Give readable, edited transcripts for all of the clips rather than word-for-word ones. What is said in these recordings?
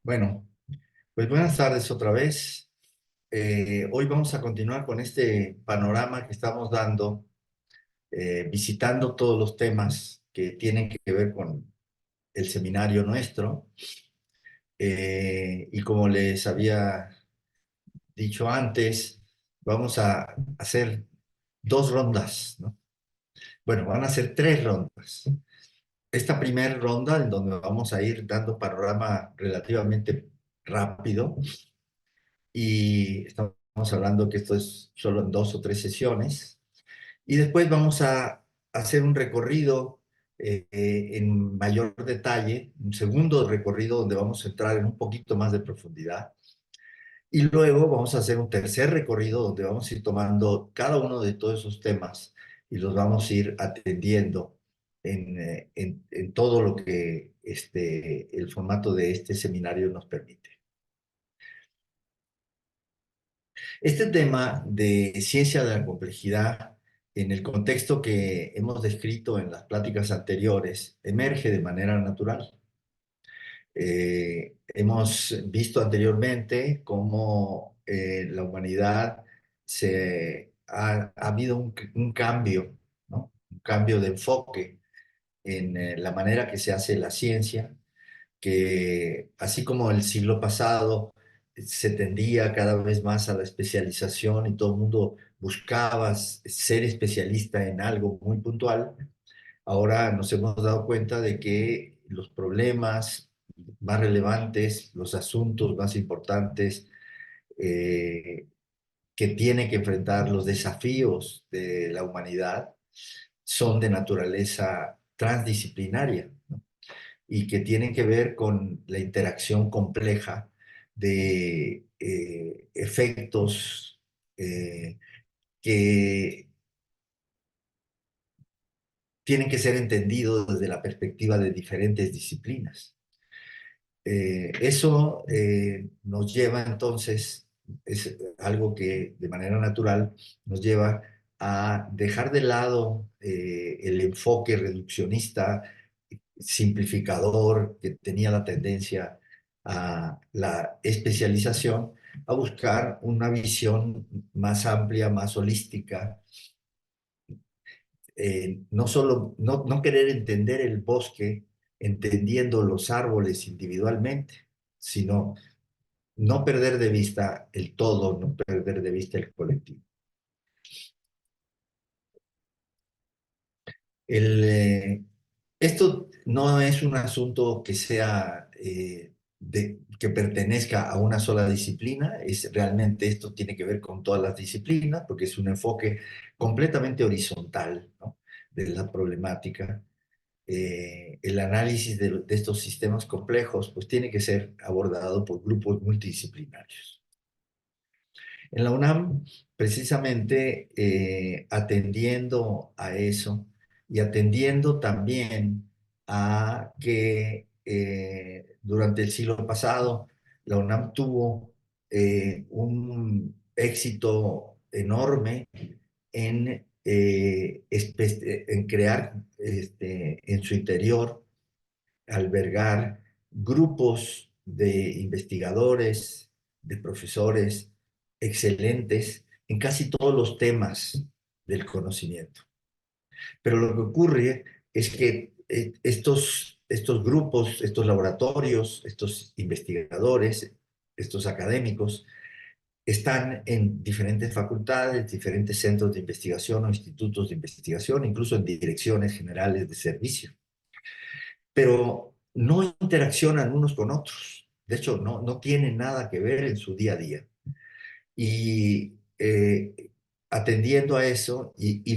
Bueno, pues buenas tardes otra vez. Hoy vamos a continuar con este panorama que estamos dando, visitando todos los temas que tienen que ver con el seminario nuestro. Y como les había dicho antes, vamos a hacer dos rondas, ¿no? Bueno, van a ser tres rondas. Esta primera ronda, en donde vamos a ir dando panorama relativamente rápido, y estamos hablando que esto es solo en dos o tres sesiones. Y después vamos a hacer un recorrido en mayor detalle, un segundo recorrido donde vamos a entrar en un poquito más de profundidad. Y luego vamos a hacer un tercer recorrido donde vamos a ir tomando cada uno de todos esos temas y los vamos a ir atendiendo en todo lo que el formato de este seminario nos permite. Este tema de ciencia de la complejidad, en el contexto que hemos descrito en las pláticas anteriores, emerge de manera natural. Hemos visto anteriormente cómo la humanidad ha habido un cambio, ¿no? Un cambio de enfoque en la manera que se hace la ciencia, que así como el siglo pasado se tendía cada vez más a la especialización y todo el mundo buscaba ser especialista en algo muy puntual, ahora nos hemos dado cuenta de que los problemas más relevantes, los asuntos más importantes eh, que tiene que enfrentar, los desafíos de la humanidad, son de naturaleza transdisciplinaria, ¿no? Y que tienen que ver con la interacción compleja de efectos que tienen que ser entendidos desde la perspectiva de diferentes disciplinas. Eso nos lleva entonces, es algo que de manera natural nos lleva a dejar de lado el enfoque reduccionista, simplificador, que tenía la tendencia a la especialización, a buscar una visión más amplia, más holística, no solo, no querer entender el bosque entendiendo los árboles individualmente, sino no perder de vista el todo, no perder de vista el colectivo. El, esto no es un asunto que sea que pertenezca a una sola disciplina, es realmente esto tiene que ver con todas las disciplinas, porque es un enfoque completamente horizontal, ¿no? De la problemática. El análisis de estos sistemas complejos pues tiene que ser abordado por grupos multidisciplinarios. En la UNAM, precisamente atendiendo a eso y atendiendo también a que durante el siglo pasado la UNAM tuvo un éxito enorme en crear en su interior, albergar grupos de investigadores, de profesores excelentes en casi todos los temas del conocimiento. Pero lo que ocurre es que estos grupos, estos laboratorios, estos investigadores, estos académicos, están en diferentes facultades, diferentes centros de investigación o institutos de investigación, incluso en direcciones generales de servicio, pero no interaccionan unos con otros. De hecho, no tienen nada que ver en su día a día. Y atendiendo a eso y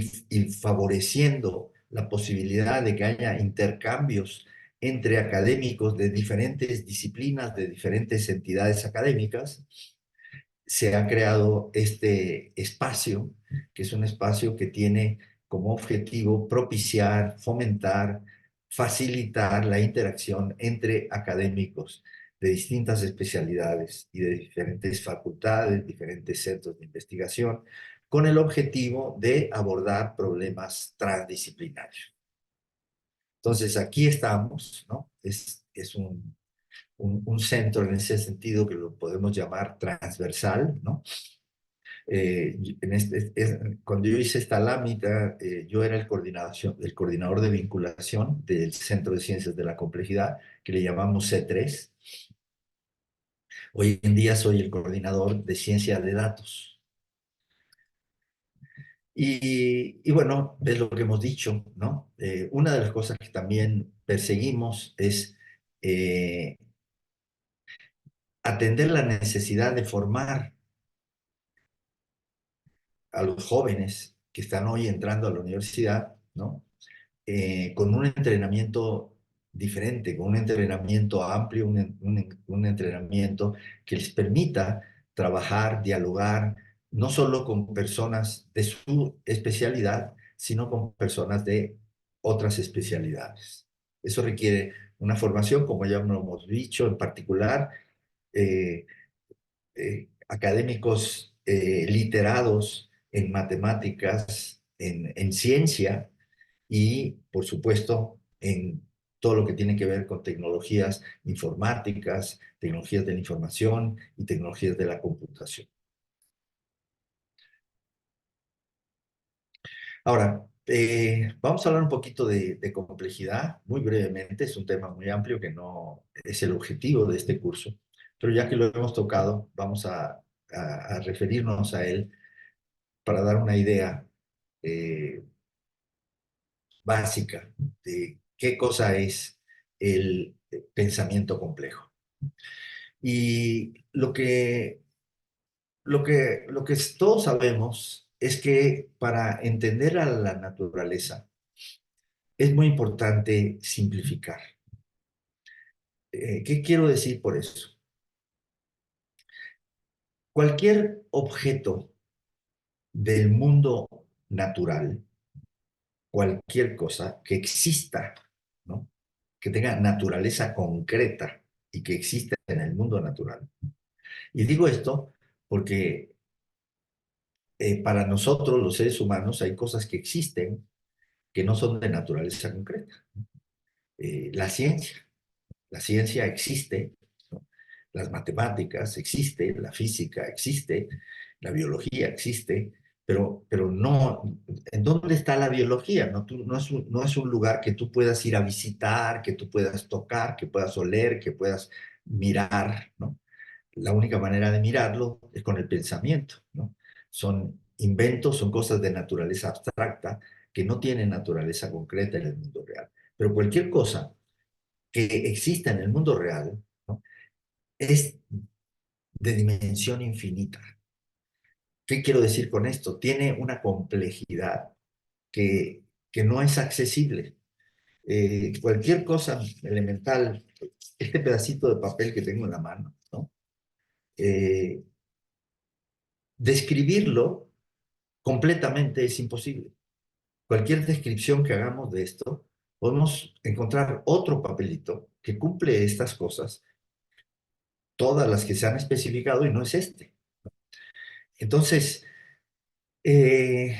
favoreciendo la posibilidad de que haya intercambios entre académicos de diferentes disciplinas, de diferentes entidades académicas, se ha creado este espacio, que es un espacio que tiene como objetivo propiciar, fomentar, facilitar la interacción entre académicos de distintas especialidades y de diferentes facultades, diferentes centros de investigación, con el objetivo de abordar problemas transdisciplinarios. Entonces, aquí estamos, ¿no? Es un centro en ese sentido que lo podemos llamar transversal, ¿no? Cuando yo hice esta lámina, yo era el coordinador de vinculación del Centro de Ciencias de la Complejidad, que le llamamos C3. Hoy en día soy el coordinador de ciencia de datos. Y bueno, es lo que hemos dicho, ¿no? Una de las cosas que también perseguimos es eh, atender la necesidad de formar a los jóvenes que están hoy entrando a la universidad, ¿no? Con un entrenamiento diferente, con un entrenamiento amplio, un entrenamiento que les permita trabajar, dialogar, no solo con personas de su especialidad, sino con personas de otras especialidades. Eso requiere una formación, como ya lo hemos dicho, en particular, eh, académicos literados en matemáticas, en ciencia, y, por supuesto, en todo lo que tiene que ver con tecnologías informáticas, tecnologías de la información y tecnologías de la computación. Ahora, vamos a hablar un poquito de complejidad, muy brevemente. Es un tema muy amplio que no es el objetivo de este curso, pero ya que lo hemos tocado, vamos a referirnos a él para dar una idea eh, básica de qué cosa es el pensamiento complejo. Y lo que todos sabemos es que para entender a la naturaleza es muy importante simplificar. ¿Qué quiero decir por eso? Cualquier objeto del mundo natural, cualquier cosa que exista, ¿no? Que tenga naturaleza concreta y que exista en el mundo natural. Y digo esto porque para nosotros, los seres humanos, hay cosas que existen que no son de naturaleza concreta. La ciencia. La ciencia existe, ¿no? Las matemáticas existen, la física existe, la biología existe, pero no, ¿en dónde está la biología? No, no es un lugar que tú puedas ir a visitar, que tú puedas tocar, que puedas oler, que puedas mirar, ¿no? La única manera de mirarlo es con el pensamiento, ¿no? Son inventos, son cosas de naturaleza abstracta que no tienen naturaleza concreta en el mundo real. Pero cualquier cosa que exista en el mundo real, ¿no? Es de dimensión infinita. ¿Qué quiero decir con esto? Tiene una complejidad que no es accesible. Cualquier cosa elemental, este pedacito de papel que tengo en la mano, ¿no? Eh, Describirlo completamente es imposible. Cualquier descripción que hagamos de esto, podemos encontrar otro papelito que cumple estas cosas, todas las que se han especificado, y no es este. Entonces, eh,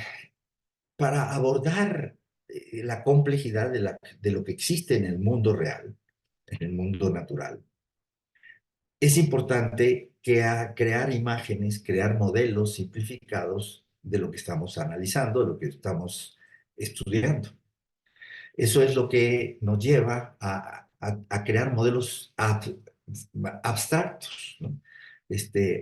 para abordar la complejidad de lo que existe en el mundo real, en el mundo natural, es importante que a crear imágenes, crear modelos simplificados de lo que estamos analizando, de lo que estamos estudiando. Eso es lo que nos lleva a crear modelos abstractos, ¿no?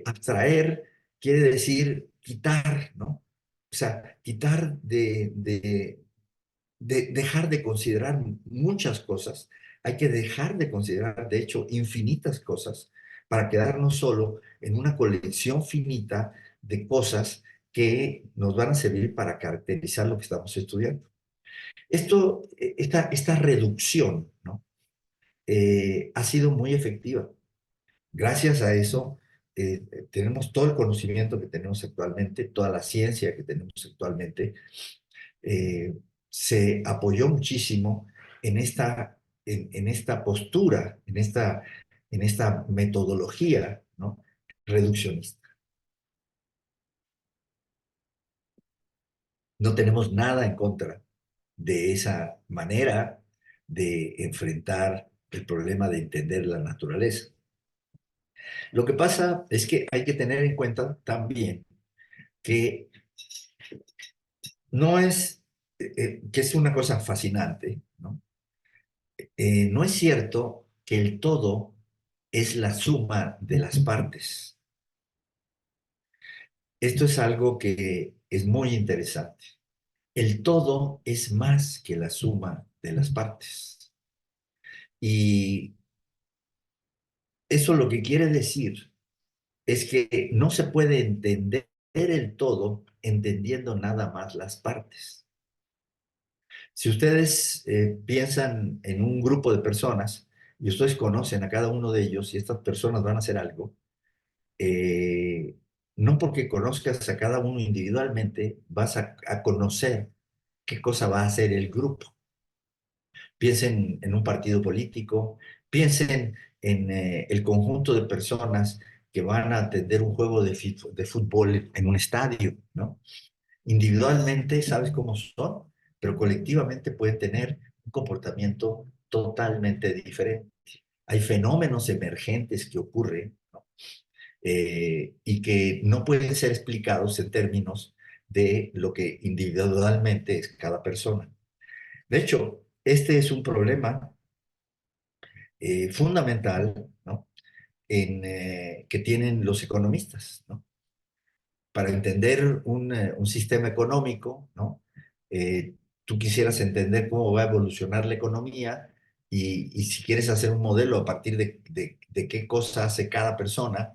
Abstraer quiere decir quitar, ¿no? O sea, quitar de dejar de considerar muchas cosas. Hay que dejar de considerar, de hecho, infinitas cosas para quedarnos solo en una colección finita de cosas que nos van a servir para caracterizar lo que estamos estudiando. Esta reducción, ¿no? Ha sido muy efectiva. Gracias a eso, tenemos todo el conocimiento que tenemos actualmente, toda la ciencia que tenemos actualmente, eh, se apoyó muchísimo en esta postura, en esta metodología, ¿no? Reduccionista. No tenemos nada en contra de esa manera de enfrentar el problema de entender la naturaleza. Lo que pasa es que hay que tener en cuenta también que no es, que es una cosa fascinante, ¿no? No es cierto que el todo es la suma de las partes. Esto es algo que es muy interesante. El todo es más que la suma de las partes. Y eso lo que quiere decir es que no se puede entender el todo entendiendo nada más las partes. Si ustedes piensan en un grupo de personas y ustedes conocen a cada uno de ellos y estas personas van a hacer algo, eh, no porque conozcas a cada uno individualmente vas a conocer qué cosa va a hacer el grupo. Piensen en un partido político, piensen en el conjunto de personas que van a atender un juego de fútbol en un estadio, ¿no? Individualmente sabes cómo son, pero colectivamente pueden tener un comportamiento totalmente diferente. Hay fenómenos emergentes que ocurren, ¿no? Y que no pueden ser explicados en términos de lo que individualmente es cada persona. De hecho, este es un problema fundamental, ¿no? Que tienen los economistas, ¿no? Para entender un sistema económico, ¿no? Tú quisieras entender cómo va a evolucionar la economía y si quieres hacer un modelo a partir de qué cosa hace cada persona,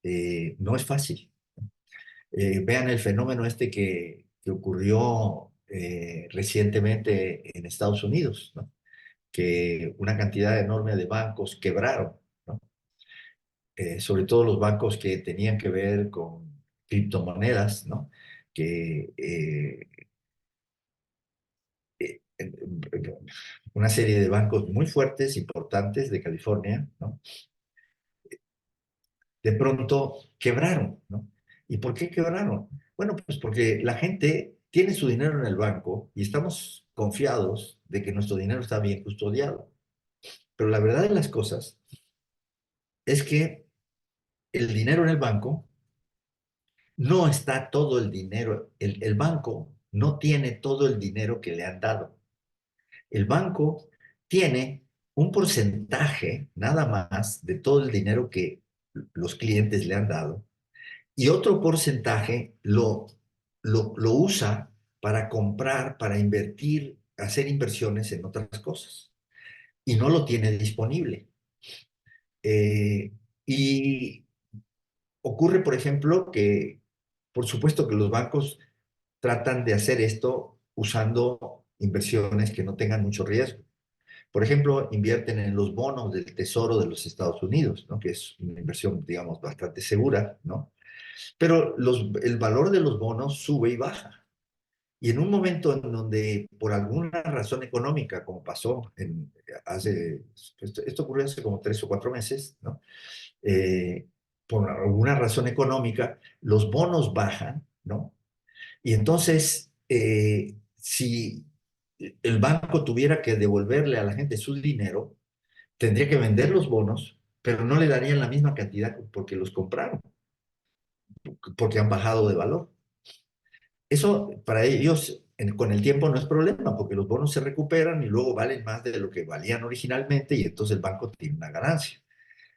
no es fácil. Vean el fenómeno este que ocurrió recientemente en Estados Unidos, ¿no? Que una cantidad enorme de bancos quebraron, ¿no? Sobre todo los bancos que tenían que ver con criptomonedas, ¿no? Que una serie de bancos muy fuertes, importantes de California, ¿no? De pronto quebraron, ¿no? ¿Y por qué quebraron? Bueno, pues porque la gente tiene su dinero en el banco y estamos confiados de que nuestro dinero está bien custodiado. Pero la verdad de las cosas es que el dinero en el banco no está todo el dinero, el banco no tiene todo el dinero que le han dado. El banco tiene un porcentaje nada más de todo el dinero que los clientes le han dado y otro porcentaje lo usa para comprar, para invertir, hacer inversiones en otras cosas y no lo tiene disponible. Y ocurre, por ejemplo, que por supuesto que los bancos tratan de hacer esto usando inversiones que no tengan mucho riesgo. Por ejemplo, invierten en los bonos del Tesoro de los Estados Unidos, ¿no? Que es una inversión, digamos, bastante segura, ¿no? Pero el valor de los bonos sube y baja. Y en un momento en donde, por alguna razón económica, como pasó esto ocurrió hace como 3 o 4 meses, ¿no? Eh, por alguna razón económica, los bonos bajan, ¿no? Y entonces, si el banco tuviera que devolverle a la gente su dinero, tendría que vender los bonos, pero no le darían la misma cantidad porque los compraron, porque han bajado de valor. Eso para ellos con el tiempo no es problema, porque los bonos se recuperan y luego valen más de lo que valían originalmente y entonces el banco tiene una ganancia.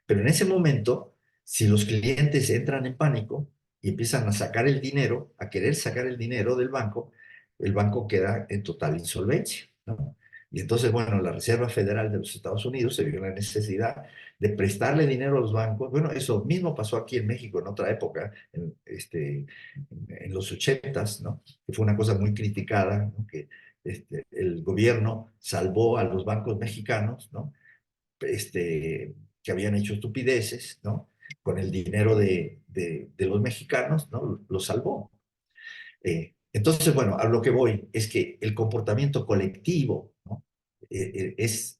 Pero en ese momento, si los clientes entran en pánico y empiezan a sacar el dinero, a querer sacar el dinero del banco, el banco queda en total insolvencia, ¿no? Y entonces, bueno, la Reserva Federal de los Estados Unidos se vio la necesidad de prestarle dinero a los bancos. Bueno, eso mismo pasó aquí en México en otra época, en los ochentas, ¿no? Que fue una cosa muy criticada, ¿no? Que el gobierno salvó a los bancos mexicanos, ¿no? Que habían hecho estupideces, ¿no? Con el dinero de los mexicanos, ¿no? Lo salvó. Entonces, bueno, a lo que voy es que el comportamiento colectivo, ¿no? Es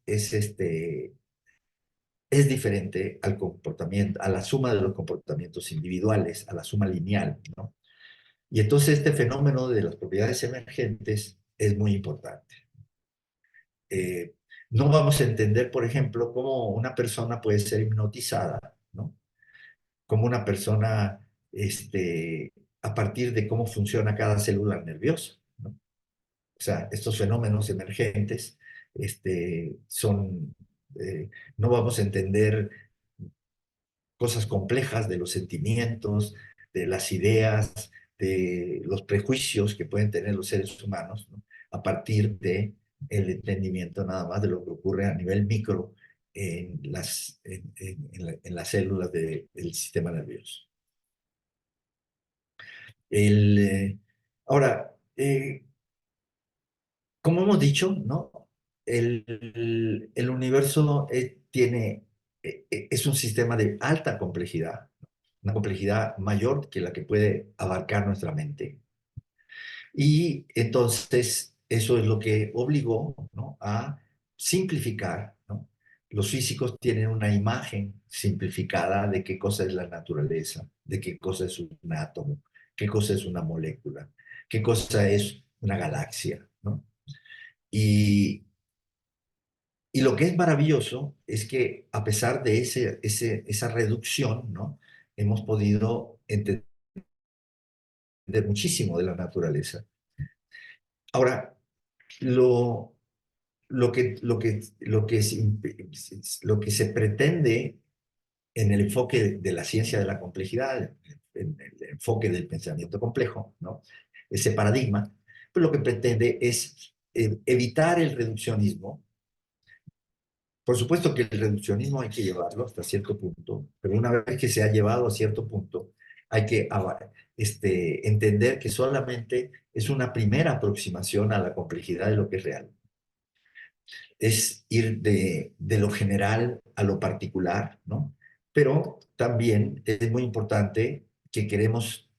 diferente al comportamiento, a la suma de los comportamientos individuales, a la suma lineal, ¿no? Y entonces este fenómeno de las propiedades emergentes es muy importante. No vamos a entender, por ejemplo, cómo una persona puede ser hipnotizada, ¿no? Cómo una persona, a partir de cómo funciona cada célula nerviosa, ¿no? O sea, estos fenómenos emergentes, son, no vamos a entender cosas complejas de los sentimientos, de las ideas, de los prejuicios que pueden tener los seres humanos, ¿no? A partir de el entendimiento nada más de lo que ocurre a nivel micro en las células del sistema nervioso. El, eh, ahora, como hemos dicho, ¿no? El universo es un sistema de alta complejidad, una complejidad mayor que la que puede abarcar nuestra mente. Y entonces eso es lo que obligó, ¿no? A simplificar, ¿no? Los físicos tienen una imagen simplificada de qué cosa es la naturaleza, de qué cosa es un átomo, qué cosa es una molécula, qué cosa es una galaxia, ¿no? Y, y lo que es maravilloso es que a pesar de esa reducción, ¿no? Hemos podido entender muchísimo de la naturaleza. Ahora, lo, lo que se pretende en el enfoque de la ciencia de la complejidad, en el enfoque del pensamiento complejo, ¿no? Ese paradigma, pues lo que pretende es evitar el reduccionismo. Por supuesto que el reduccionismo hay que llevarlo hasta cierto punto, pero una vez que se ha llevado a cierto punto, hay que entender que solamente es una primera aproximación a la complejidad de lo que es real. Es ir de lo general a lo particular, ¿no? Pero también es muy importante que queremos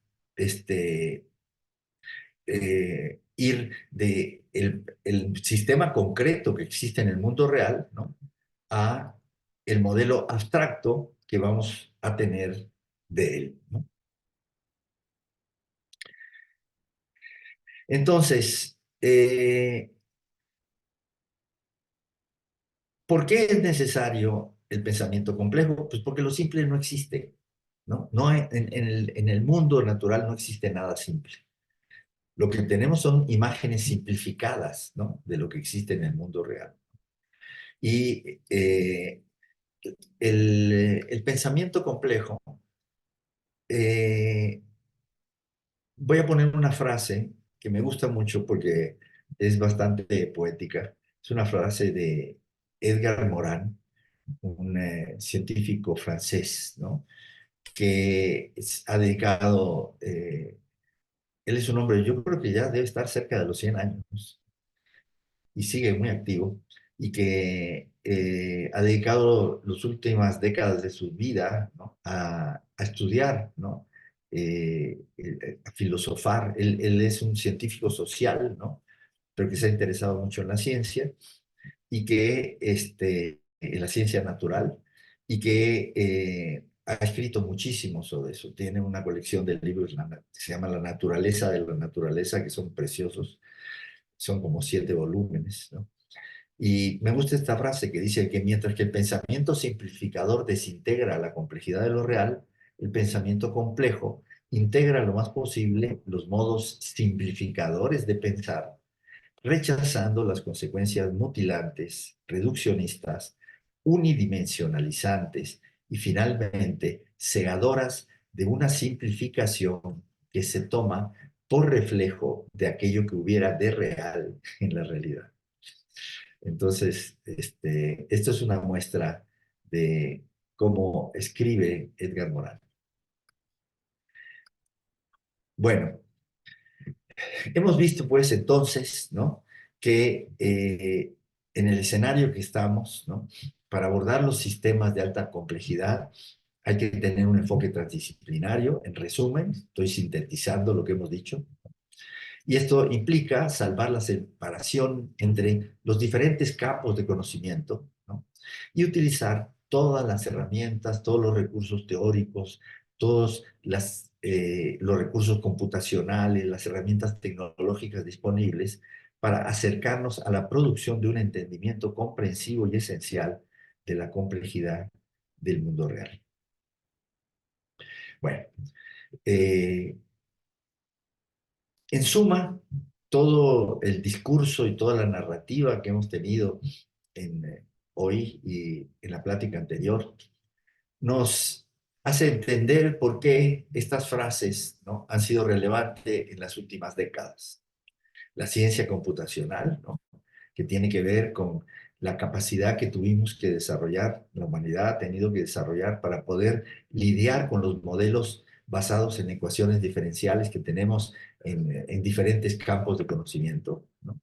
ir de el sistema concreto que existe en el mundo real, ¿no? A el modelo abstracto que vamos a tener de él, ¿no? Entonces, ¿por qué es necesario el pensamiento complejo? Pues porque lo simple no existe, ¿no? No en el mundo natural no existe nada simple. Lo que tenemos son imágenes simplificadas, ¿no? De lo que existe en el mundo real. Y el pensamiento complejo, eh, voy a poner una frase que me gusta mucho porque es bastante poética. Es una frase de Edgar Morin, un científico francés, ¿no? Que ha dedicado, él es un hombre, yo creo que ya debe estar cerca de los 100 años y sigue muy activo y que ha dedicado las últimas décadas de su vida, ¿no? A estudiar, ¿no? A filosofar. Él es un científico social, ¿no? Pero que se ha interesado mucho en la ciencia y que en la ciencia natural y que ha escrito muchísimo sobre eso. Tiene una colección de libros que se llama La naturaleza de la naturaleza, que son preciosos. Son como 7 volúmenes, ¿no? Y me gusta esta frase que dice que mientras que el pensamiento simplificador desintegra la complejidad de lo real, el pensamiento complejo integra lo más posible los modos simplificadores de pensar, rechazando las consecuencias mutilantes, reduccionistas, unidimensionalizantes y finalmente cegadoras de una simplificación que se toma por reflejo de aquello que hubiera de real en la realidad. Entonces, esto es una muestra de cómo escribe Edgar Morin. Bueno, hemos visto pues entonces, ¿no? Que en el escenario que estamos, ¿no? Para abordar los sistemas de alta complejidad hay que tener un enfoque transdisciplinario. En resumen, estoy sintetizando lo que hemos dicho. Y esto implica salvar la separación entre los diferentes campos de conocimiento, ¿no? Y utilizar todas las herramientas, todos los recursos teóricos, todos los recursos computacionales, las herramientas tecnológicas disponibles para acercarnos a la producción de un entendimiento comprensivo y esencial de la complejidad del mundo real. Bueno, eh, en suma, todo el discurso y toda la narrativa que hemos tenido hoy y en la plática anterior nos hace entender por qué estas frases, ¿no?, han sido relevantes en las últimas décadas. La ciencia computacional, ¿no?, que tiene que ver con la capacidad que tuvimos que desarrollar, la humanidad ha tenido que desarrollar para poder lidiar con los modelos basados en ecuaciones diferenciales que tenemos en diferentes campos de conocimiento, ¿no?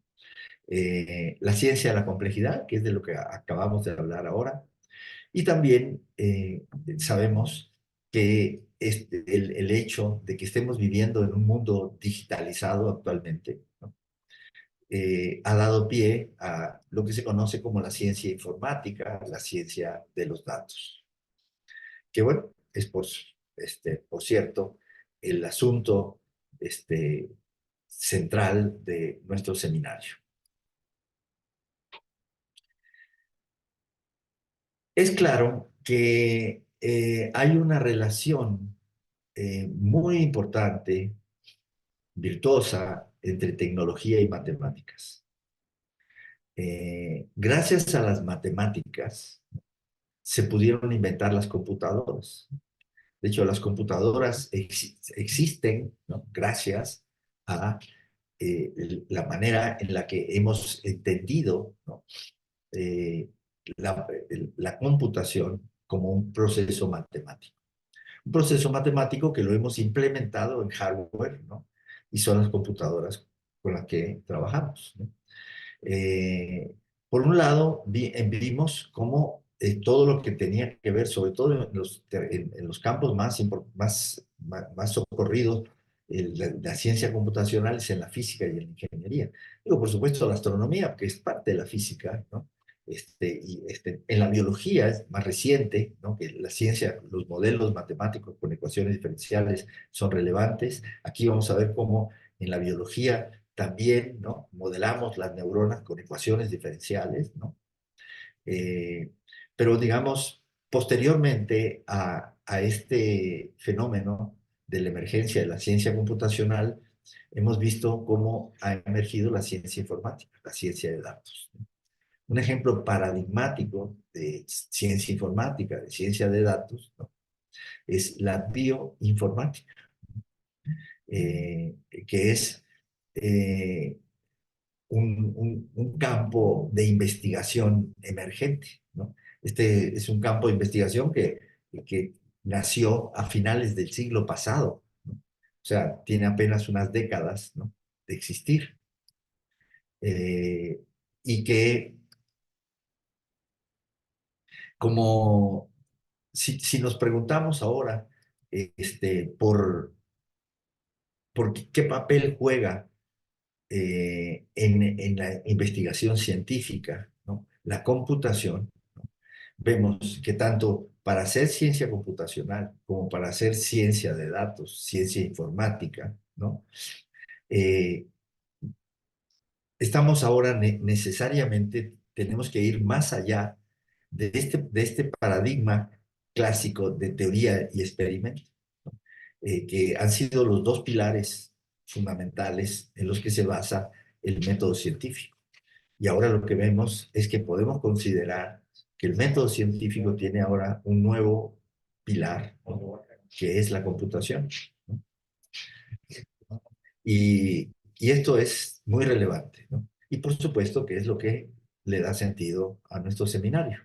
La ciencia de la complejidad, que es de lo que acabamos de hablar ahora, y también sabemos que el hecho de que estemos viviendo en un mundo digitalizado actualmente, ¿no?, ha dado pie a lo que se conoce como la ciencia informática, la ciencia de los datos, que bueno, es por cierto, el asunto central de nuestro seminario. Es claro que hay una relación muy importante, virtuosa, entre tecnología y matemáticas. Gracias a las matemáticas se pudieron inventar las computadoras. De hecho, las computadoras existen, ¿no?, gracias a la manera en la que hemos entendido, ¿no?, eh, la, la computación como un proceso matemático. Un proceso matemático que lo hemos implementado en hardware, ¿no?, y son las computadoras con las que trabajamos, ¿no? Eh, por un lado, vimos cómo todo lo que tenía que ver, sobre todo en los campos más socorridos, la ciencia computacional es en la física y en la ingeniería. Digo, por supuesto, la astronomía, que es parte de la física, ¿no? En la biología es más reciente, ¿no?, que la ciencia, los modelos matemáticos con ecuaciones diferenciales son relevantes. Aquí vamos a ver cómo en la biología también, ¿no?, modelamos las neuronas con ecuaciones diferenciales, ¿no? Eh, pero digamos, posteriormente a este fenómeno de la emergencia de la ciencia computacional, hemos visto cómo ha emergido la ciencia informática, la ciencia de datos. Un ejemplo paradigmático de ciencia informática, de ciencia de datos, ¿no?, es la bioinformática, que es eh, un campo de investigación emergente, ¿no? Este es un campo de investigación que nació a finales del siglo pasado, ¿no? O sea, tiene apenas unas décadas, ¿no?, de existir. Eh, y que, como si nos preguntamos ahora por qué papel juega en la investigación científica, ¿no?, la computación, ¿no?, vemos que tanto para hacer ciencia computacional como para hacer ciencia de datos, ciencia informática, ¿no?, eh, estamos ahora necesariamente, tenemos que ir más allá de este paradigma clásico de teoría y experimento, ¿no?, que han sido los dos pilares fundamentales en los que se basa el método científico. Y ahora lo que vemos es que podemos considerar que el método científico tiene ahora un nuevo pilar, ¿no?, que es la computación, ¿no? Y esto es muy relevante, ¿no? Y por supuesto que es lo que le da sentido a nuestro seminario.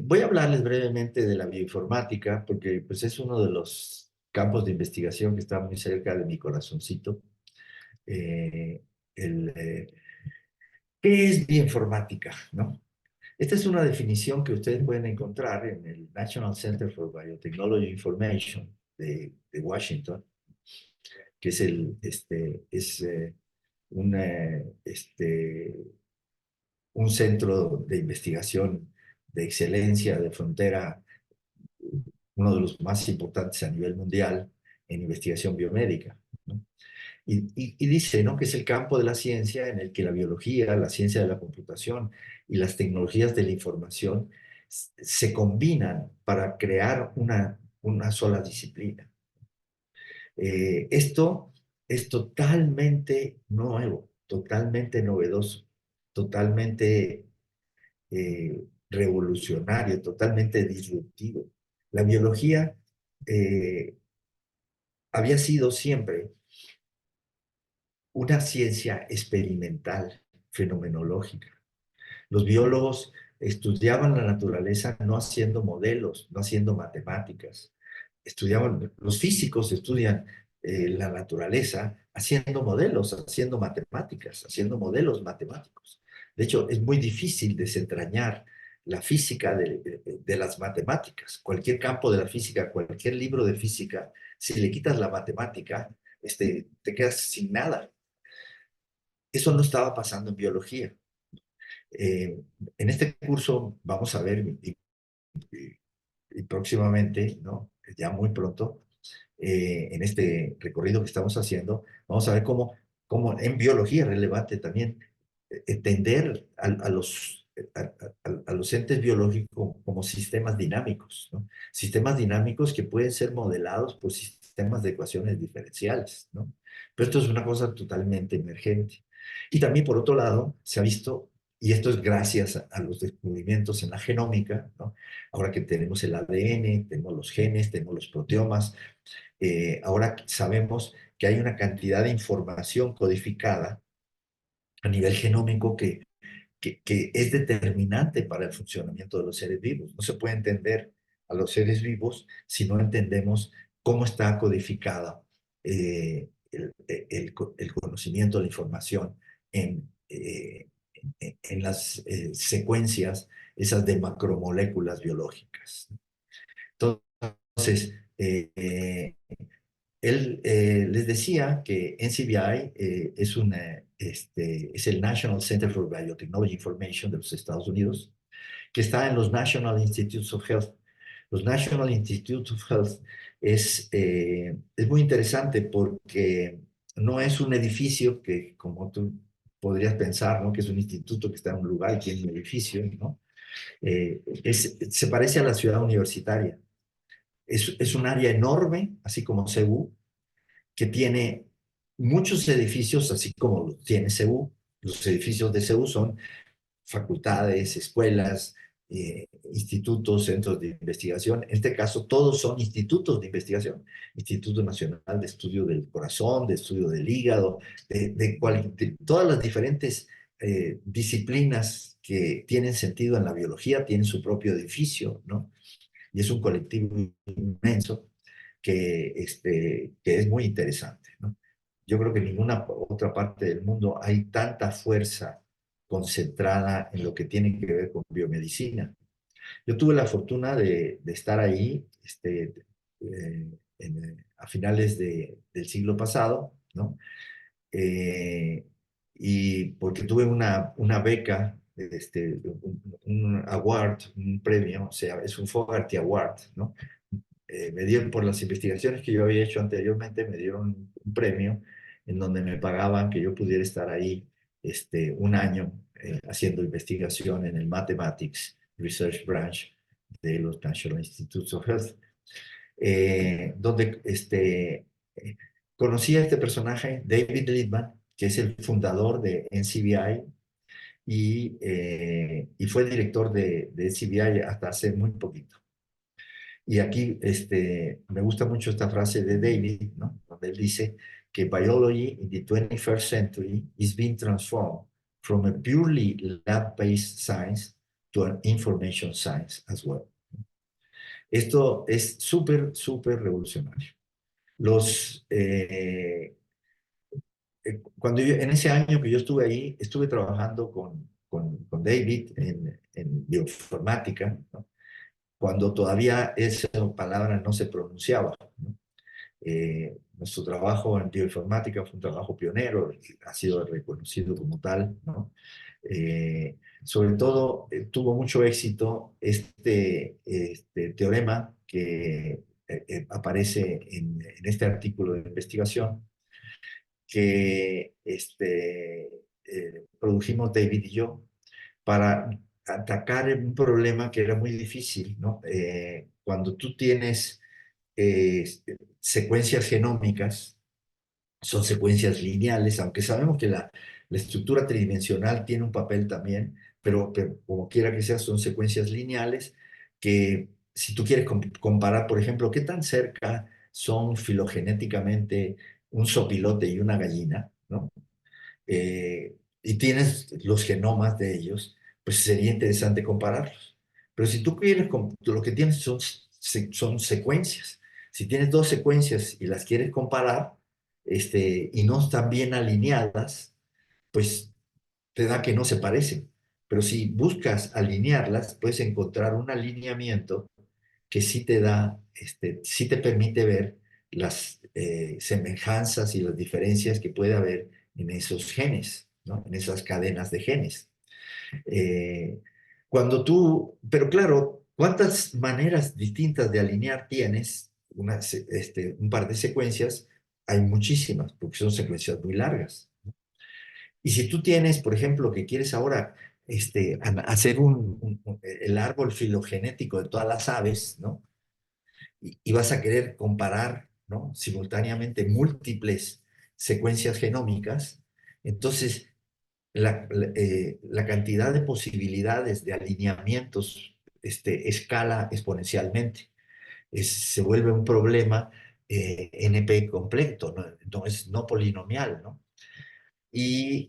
Voy a hablarles brevemente de la bioinformática, porque pues, es uno de los campos de investigación que está muy cerca de mi corazoncito. Eh, el, eh, ¿Qué es bioinformática, no? Esta es una definición que ustedes pueden encontrar en el National Center for Biotechnology Information de Washington, que es, un, un centro de investigación de excelencia, de frontera, uno de los más importantes a nivel mundial en investigación biomédica, ¿no? Y dice, ¿no?, que es el campo de la ciencia en el que la biología, la ciencia de la computación y las tecnologías de la información se combinan para crear una sola disciplina. Esto es totalmente nuevo, totalmente novedoso, totalmente revolucionario, totalmente disruptivo. La biología eh, había sido siempre una ciencia experimental, fenomenológica. Los biólogos estudiaban la naturaleza no haciendo modelos, no haciendo matemáticas. Los físicos estudian la naturaleza haciendo modelos, haciendo matemáticas, haciendo modelos matemáticos. De hecho, es muy difícil desentrañar la física de las matemáticas. Cualquier campo de la física, cualquier libro de física, si le quitas la matemática, te quedas sin nada. Eso no estaba pasando en biología. Eh, en este curso vamos a ver, y próximamente, ¿no?, ya muy pronto, en este recorrido que estamos haciendo, vamos a ver cómo en biología es relevante también entender a los entes biológicos como sistemas dinámicos, ¿no? Sistemas dinámicos que pueden ser modelados por sistemas de ecuaciones diferenciales, ¿no? Pero esto es una cosa totalmente emergente. Y también, por otro lado, se ha visto, y esto es gracias a los descubrimientos en la genómica, ¿no? Ahora que tenemos el ADN, tenemos los genes, tenemos los proteomas, ahora sabemos que hay una cantidad de información codificada a nivel genómico que es determinante para el funcionamiento de los seres vivos. No se puede entender a los seres vivos si no entendemos cómo está codificada el conocimiento, la información en, en las secuencias esas de macromoléculas biológicas. Entonces, él les decía que NCBI es el National Center for Biotechnology Information de los Estados Unidos, que está en los National Institutes of Health. Los National Institutes of Health es muy interesante porque no es un edificio que, como tú podrías pensar, ¿no?, que es un instituto que está en un lugar y tiene un edificio, ¿no? Se parece a la ciudad universitaria. Es un área enorme, así como Cebu, que tiene muchos edificios, así como tiene CEU. Los edificios de CEU son facultades, escuelas, institutos, centros de investigación. En este caso, todos son institutos de investigación. Instituto Nacional de Estudio del Corazón, de Estudio del Hígado, de todas las diferentes disciplinas que tienen sentido en la biología, tienen su propio edificio, ¿no? Y es un colectivo inmenso que es muy interesante, ¿no? Yo creo que en ninguna otra parte del mundo hay tanta fuerza concentrada en lo que tiene que ver con biomedicina. Yo tuve la fortuna de estar ahí a finales del siglo pasado, ¿no? Eh, y porque tuve una beca, un award, un premio, o sea, es un Fogarty Award, ¿no? Me dieron por las investigaciones que yo había hecho anteriormente, me dieron un premio en donde me pagaban que yo pudiera estar ahí un año haciendo investigación en el Mathematics Research Branch de los National Institutes of Health, donde eh, conocí a este personaje, David Littman, que es el fundador de NCBI y fue director de NCBI hasta hace muy poquito. Y aquí me gusta mucho esta frase de David, ¿no?, donde él dice que biology in the 21st century is being transformed from a purely lab-based science to an information science as well. Esto es súper, súper revolucionario. Los, en ese año que yo estuve ahí, estuve trabajando con David en bioinformática, ¿no?, cuando todavía esa palabra no se pronunciaba, ¿no? Nuestro trabajo en bioinformática fue un trabajo pionero, ha sido reconocido como tal, ¿no? Sobre todo, tuvo mucho éxito este teorema que aparece en este artículo de investigación, que produjimos David y yo para atacar un problema que era muy difícil, ¿no? Cuando tú tienes eh, secuencias genómicas, son secuencias lineales, aunque sabemos que la estructura tridimensional tiene un papel también, pero como quiera que sea, son secuencias lineales que si tú quieres comparar, por ejemplo, qué tan cerca son filogenéticamente un sopilote y una gallina, ¿no? Y tienes los genomas de ellos, pues sería interesante compararlos. Pero si tú quieres, tú lo que tienes son secuencias. Si tienes dos secuencias y las quieres comparar, y no están bien alineadas, pues te da que no se parecen. Pero si buscas alinearlas, puedes encontrar un alineamiento que sí te da, sí te permite ver las semejanzas y las diferencias que puede haber en esos genes, ¿no? En esas cadenas de genes. Eh, pero claro, ¿cuántas maneras distintas de alinear tienes un par de secuencias? Hay muchísimas, porque son secuencias muy largas. Y si tú tienes, por ejemplo, que quieres ahora hacer el árbol filogenético de todas las aves, ¿no? Y vas a querer comparar, ¿no? Simultáneamente múltiples secuencias genómicas, entonces la cantidad de posibilidades de alineamientos escala exponencialmente. Se vuelve un problema NP completo, ¿no? Entonces no polinomial, ¿no? Y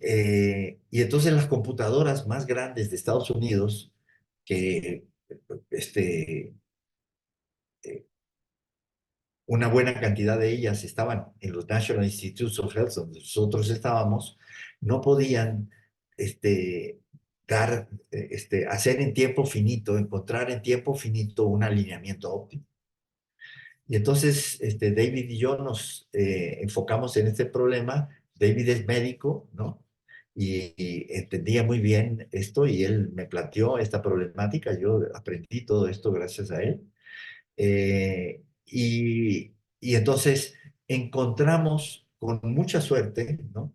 entonces las computadoras más grandes de Estados Unidos, que este, eh, una buena cantidad de ellas estaban en los National Institutes of Health, donde nosotros estábamos, no podían este, hacer en tiempo finito, encontrar en tiempo finito un alineamiento óptimo. Y entonces David y yo nos enfocamos en este problema. David es médico, ¿no? Y entendía muy bien esto y él me planteó esta problemática. Yo aprendí todo esto gracias a él. Y entonces encontramos con mucha suerte, ¿no?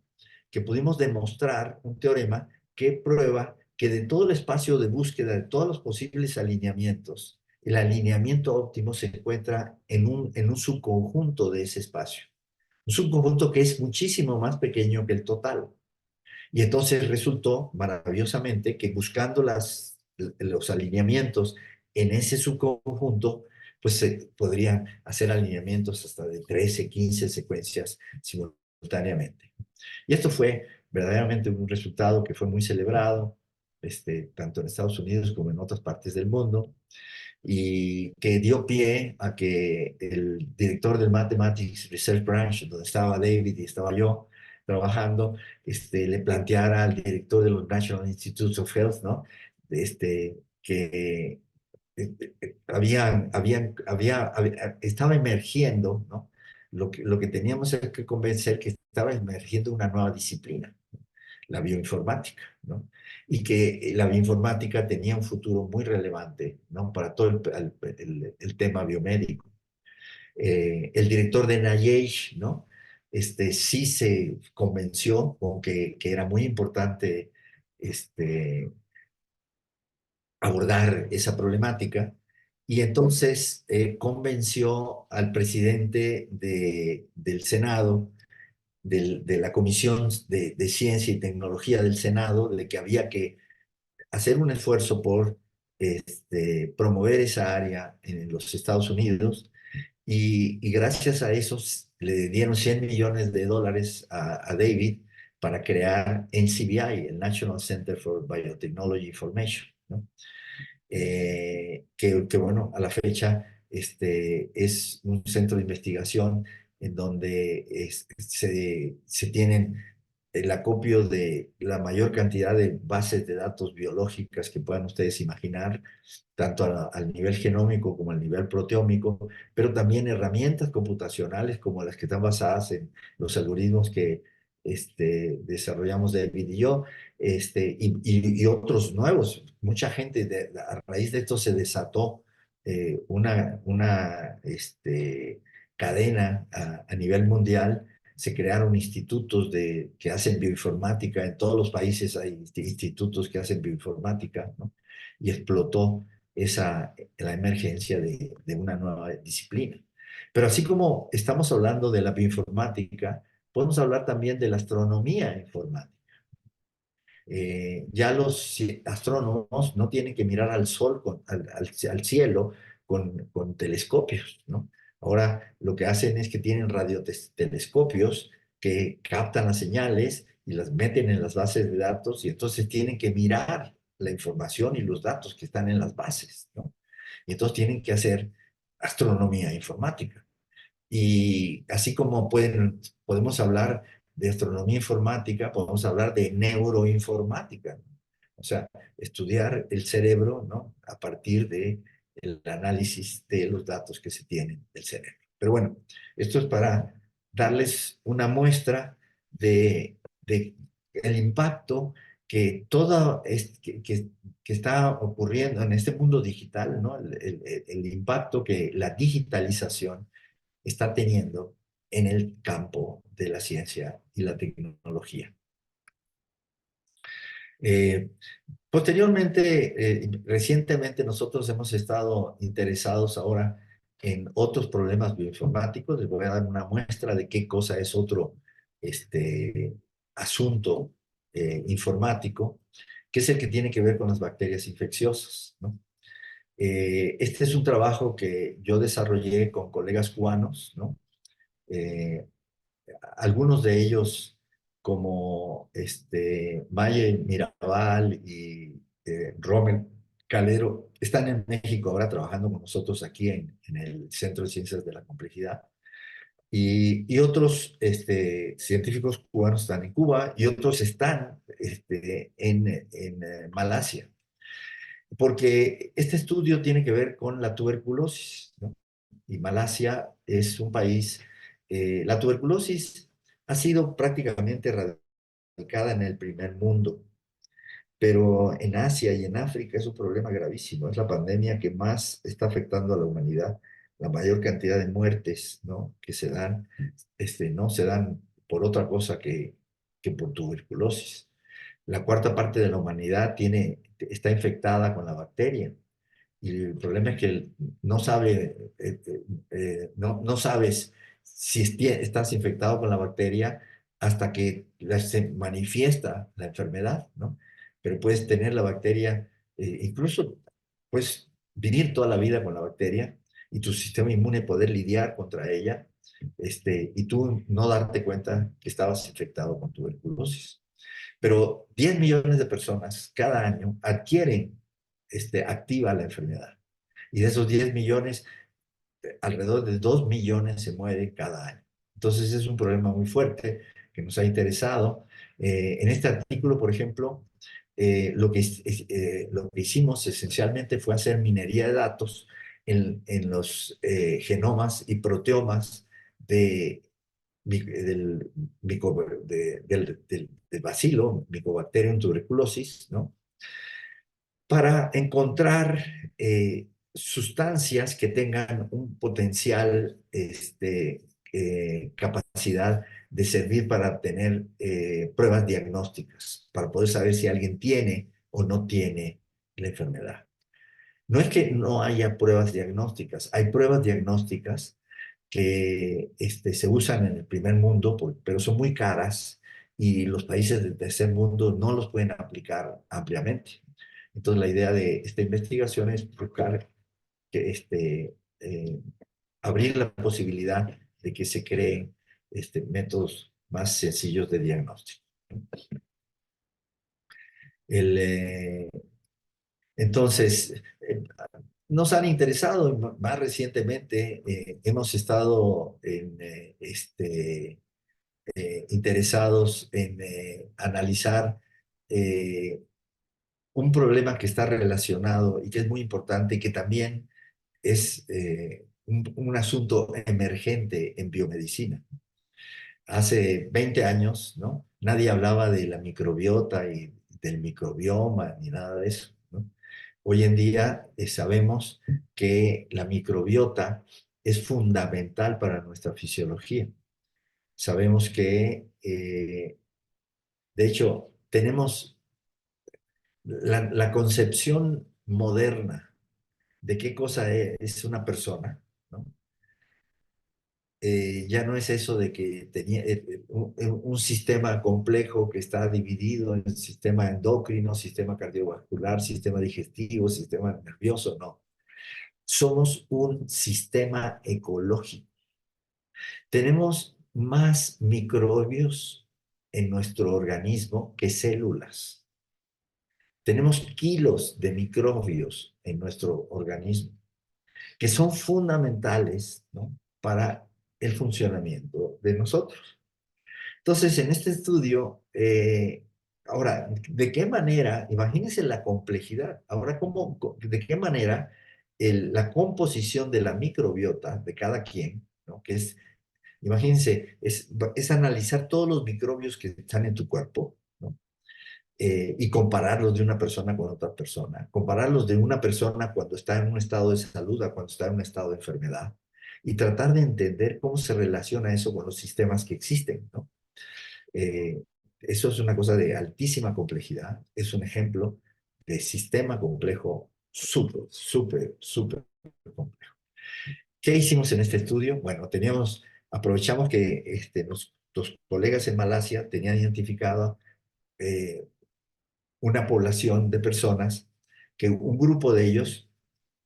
Que pudimos demostrar un teorema que prueba que de todo el espacio de búsqueda de todos los posibles alineamientos, el alineamiento óptimo se encuentra en un subconjunto de ese espacio. Un subconjunto que es muchísimo más pequeño que el total. Y entonces resultó maravillosamente que buscando los alineamientos en ese subconjunto, pues se podrían hacer alineamientos hasta de 13, 15 secuencias simultáneamente. Y esto fue verdaderamente un resultado que fue muy celebrado, tanto en Estados Unidos como en otras partes del mundo y que dio pie a que el director del Mathematics Research Branch, donde estaba David y estaba yo trabajando, le planteara al director de los National Institutes of Health, ¿no? Que estaba emergiendo, ¿no? Lo que teníamos que convencer que estaba emergiendo una nueva disciplina, la bioinformática, ¿no? Y que la bioinformática tenía un futuro muy relevante, ¿no? Para todo el tema biomédico. El director de NIH, ¿no? Sí se convenció con que era muy importante abordar esa problemática y entonces convenció al presidente del Senado, de la Comisión de Ciencia y Tecnología del Senado, de que había que hacer un esfuerzo por promover esa área en los Estados Unidos y gracias a eso le dieron $100 millones a David para crear NCBI, el National Center for Biotechnology Information, ¿no? Bueno, a la fecha es un centro de investigación en donde se tienen el acopio de la mayor cantidad de bases de datos biológicas que puedan ustedes imaginar, tanto al nivel genómico como al nivel proteómico, pero también herramientas computacionales como las que están basadas en los algoritmos que desarrollamos David y yo, y otros nuevos. Mucha gente, a raíz de esto se desató una cadena a nivel mundial se crearon institutos que hacen bioinformática. En todos los países hay institutos que hacen bioinformática, ¿no? Y explotó la emergencia de una nueva disciplina. Pero así como estamos hablando de la bioinformática, podemos hablar también de la astronomía informática. Ya los astrónomos no tienen que mirar al sol, al cielo con telescopios, ¿no? Ahora lo que hacen es que tienen radiotelescopios que captan las señales y las meten en las bases de datos y entonces tienen que mirar la información y los datos que están en las bases, ¿no? Y entonces tienen que hacer astronomía informática. Y así como podemos hablar de astronomía informática, podemos hablar de neuroinformática, ¿no? O sea, estudiar el cerebro, ¿no? A partir del análisis de los datos que se tienen del cerebro. Pero bueno, esto es para darles una muestra de el impacto que que está ocurriendo en este mundo digital, ¿no? El impacto que la digitalización está teniendo en el campo de la ciencia y la tecnología. Eh, Recientemente nosotros hemos estado interesados ahora en otros problemas bioinformáticos. Les voy a dar una muestra de qué cosa es otro asunto informático, que es el que tiene que ver con las bacterias infecciosas, ¿no? Este es un trabajo que yo desarrollé con colegas cubanos, ¿no? Eh, Algunos de ellos, como Maye Mirabal y Rommel Calero, están en México ahora trabajando con nosotros aquí en el Centro de Ciencias de la Complejidad. Y otros científicos cubanos están en Cuba y otros están en Malasia. Porque este estudio tiene que ver con la tuberculosis, ¿no? Y Malasia es un país, la tuberculosis ha sido prácticamente erradicada en el primer mundo, pero en Asia y en África es un problema gravísimo. Es la pandemia que más está afectando a la humanidad. La mayor cantidad de muertes, ¿no? Que se dan, no se dan por otra cosa que por tuberculosis. La cuarta parte de la humanidad está infectada con la bacteria. Y el problema es que no sabes si estás infectado con la bacteria hasta que se manifiesta la enfermedad, ¿no? Pero puedes tener la bacteria, incluso puedes vivir toda la vida con la bacteria y tu sistema inmune poder lidiar contra ella, y tú no darte cuenta que estabas infectado con tuberculosis. Pero 10 millones de personas cada año adquieren, activa la enfermedad. Y de esos 10 millones, alrededor de 2 millones se mueren cada año. Entonces es un problema muy fuerte que nos ha interesado. En este artículo, por ejemplo, lo que hicimos esencialmente fue hacer minería de datos en los genomas y proteomas de, del, del bacilo, Mycobacterium tuberculosis, ¿no? Para encontrar sustancias que tengan un potencial, capacidad de servir para tener pruebas diagnósticas, para poder saber si alguien tiene o no tiene la enfermedad. No es que no haya pruebas diagnósticas, hay pruebas diagnósticas que se usan en el primer mundo, pero son muy caras y los países del tercer mundo no los pueden aplicar ampliamente. Entonces, la idea de esta investigación es buscar que abrir la posibilidad de que se creen métodos más sencillos de diagnóstico. El, entonces, nos han interesado más recientemente, hemos estado interesados en analizar un problema que está relacionado y que es muy importante y que también es un asunto emergente en biomedicina. Hace 20 años, ¿no? Nadie hablaba de la microbiota y del microbioma ni nada de eso, ¿no? Hoy en día sabemos que la microbiota es fundamental para nuestra fisiología. Sabemos que, de hecho, tenemos la concepción moderna de qué cosa es una persona, ¿no? Ya no es eso de que tenía un sistema complejo que está dividido en sistema endocrino, sistema cardiovascular, sistema digestivo, sistema nervioso, no. Somos un sistema ecológico. Tenemos más microbios en nuestro organismo que células. Tenemos kilos de microbios en nuestro organismo que son fundamentales, ¿no?, para el funcionamiento de nosotros. Entonces, en este estudio, ahora, ¿de qué manera? Imagínense la complejidad. Ahora, ¿de qué manera la composición de la microbiota de cada quien, ¿no? Que es, imagínense, es analizar todos los microbios que están en tu cuerpo, ¿no? Y compararlos de una persona con otra persona, compararlos de una persona cuando está en un estado de salud a cuando está en un estado de enfermedad, y tratar de entender cómo se relaciona eso con los sistemas que existen, ¿no? Eh, Eso es una cosa de altísima complejidad, es un ejemplo de sistema complejo súper, súper, súper complejo. ¿Qué hicimos en este estudio? Bueno, aprovechamos que los colegas en Malasia tenían identificado eh, una población de personas que un grupo de ellos,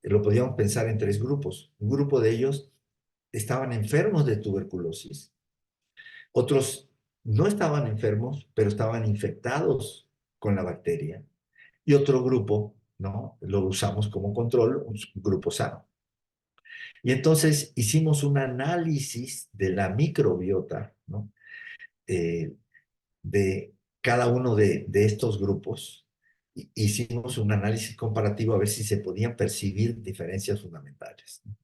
lo podíamos pensar en tres grupos, un grupo de ellos estaban enfermos de tuberculosis, otros no estaban enfermos, pero estaban infectados con la bacteria, y otro grupo, ¿no?, lo usamos como control, un grupo sano. Y entonces hicimos un análisis de la microbiota, ¿no?, eh, de cada uno de estos grupos. Hicimos un análisis comparativo a ver si se podían percibir diferencias fundamentales, ¿no?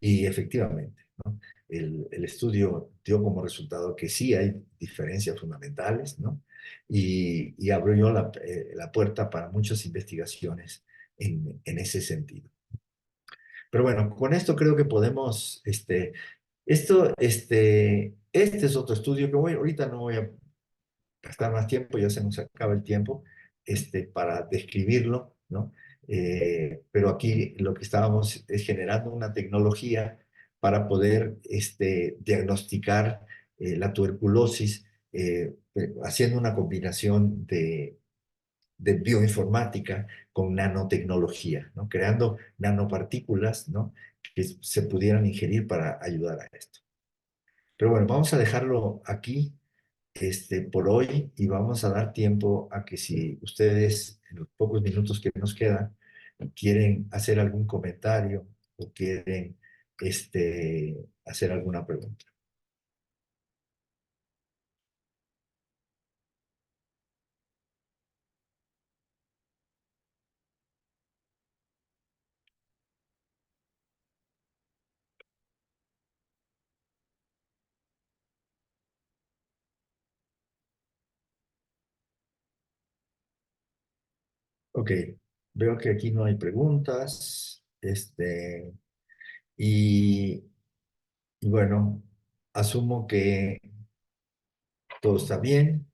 Y efectivamente, ¿no?, el estudio dio como resultado que sí hay diferencias fundamentales, ¿no? Y abrió la puerta para muchas investigaciones en ese sentido. Pero bueno, con esto creo que podemos, este es otro estudio que ahorita no voy a gastar más tiempo, ya se nos acaba el tiempo, para describirlo, ¿no? Pero aquí lo que estábamos es generando una tecnología para poder diagnosticar la tuberculosis, haciendo una combinación de bioinformática con nanotecnología, ¿no? Creando nanopartículas, ¿no?, que se pudieran ingerir para ayudar a esto. Pero bueno, vamos a dejarlo aquí, por hoy, y vamos a dar tiempo a que si ustedes, en los pocos minutos que nos quedan, quieren hacer algún comentario o quieren hacer alguna pregunta. Ok, veo que aquí no hay preguntas, y, y bueno, asumo que todo está bien.